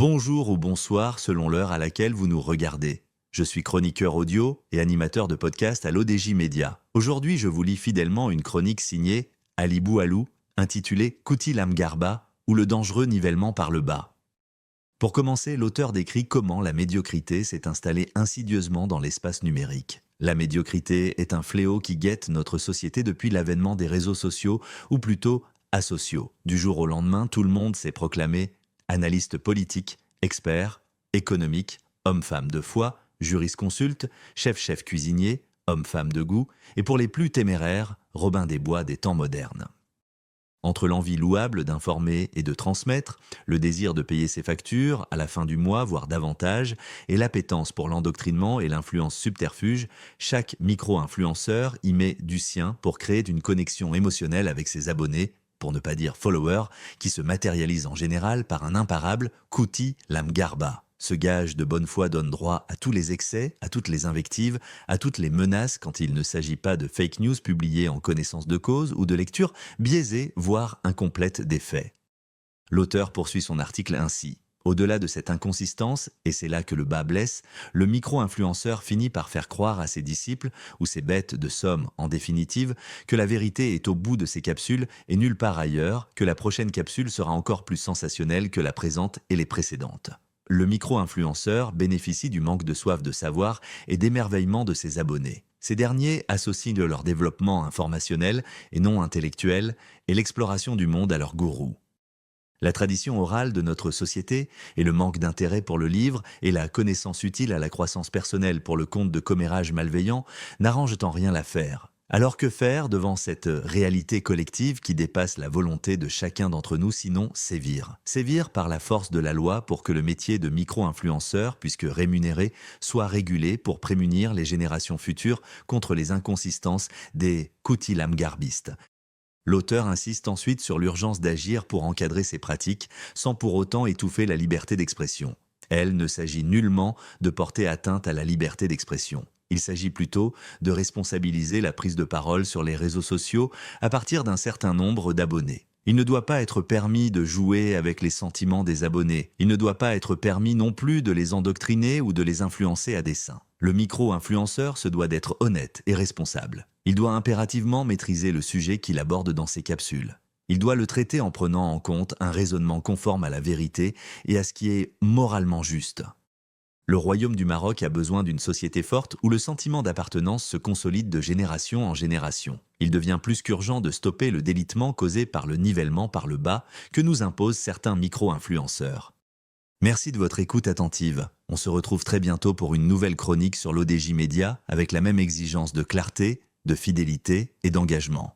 Bonjour ou bonsoir selon l'heure à laquelle vous nous regardez. Je suis chroniqueur audio et animateur de podcast à l'ODJ Média. Aujourd'hui, je vous lis fidèlement une chronique signée Ali Boualou, intitulée Kouti Lam Garba ou le dangereux nivellement par le bas. Pour commencer, l'auteur décrit comment la médiocrité s'est installée insidieusement dans l'espace numérique. La médiocrité est un fléau qui guette notre société depuis l'avènement des réseaux sociaux, ou plutôt asociaux. Du jour au lendemain, tout le monde s'est proclamé analyste politique, expert, économique, homme-femme de foi, jurisconsulte, chef-chef cuisinier, homme-femme de goût, et pour les plus téméraires, Robin des Bois des temps modernes. Entre l'envie louable d'informer et de transmettre, le désir de payer ses factures à la fin du mois, voire davantage, et l'appétence pour l'endoctrinement et l'influence subterfuge, chaque micro-influenceur y met du sien pour créer une connexion émotionnelle avec ses abonnés, pour ne pas dire followers, qui se matérialise en général par un imparable Kouti Lam Garba. Ce gage de bonne foi donne droit à tous les excès, à toutes les invectives, à toutes les menaces quand il ne s'agit pas de fake news publiées en connaissance de cause ou de lecture biaisée, voire incomplète des faits. L'auteur poursuit son article ainsi. Au-delà de cette inconsistance, et c'est là que le bas blesse, le micro-influenceur finit par faire croire à ses disciples, ou ses bêtes de somme en définitive, que la vérité est au bout de ces capsules et nulle part ailleurs, que la prochaine capsule sera encore plus sensationnelle que la présente et les précédentes. Le micro-influenceur bénéficie du manque de soif de savoir et d'émerveillement de ses abonnés. Ces derniers associent de leur développement informationnel et non intellectuel et l'exploration du monde à leur gourou. La tradition orale de notre société et le manque d'intérêt pour le livre et la connaissance utile à la croissance personnelle pour le compte de commérages malveillants n'arrangent en rien l'affaire. Alors que faire devant cette réalité collective qui dépasse la volonté de chacun d'entre nous, sinon sévir? Sévir par la force de la loi pour que le métier de micro-influenceur, puisque rémunéré, soit régulé pour prémunir les générations futures contre les inconsistances des Kouti Lam Garbistes. L'auteur insiste ensuite sur l'urgence d'agir pour encadrer ces pratiques, sans pour autant étouffer la liberté d'expression. Elle ne s'agit nullement de porter atteinte à la liberté d'expression. Il s'agit plutôt de responsabiliser la prise de parole sur les réseaux sociaux à partir d'un certain nombre d'abonnés. Il ne doit pas être permis de jouer avec les sentiments des abonnés. Il ne doit pas être permis non plus de les endoctriner ou de les influencer à dessein. Le micro-influenceur se doit d'être honnête et responsable. Il doit impérativement maîtriser le sujet qu'il aborde dans ses capsules. Il doit le traiter en prenant en compte un raisonnement conforme à la vérité et à ce qui est moralement juste. Le royaume du Maroc a besoin d'une société forte où le sentiment d'appartenance se consolide de génération en génération. Il devient plus qu'urgent de stopper le délitement causé par le nivellement par le bas que nous imposent certains micro-influenceurs. Merci de votre écoute attentive. On se retrouve très bientôt pour une nouvelle chronique sur l'ODJ Média avec la même exigence de clarté, de fidélité et d'engagement.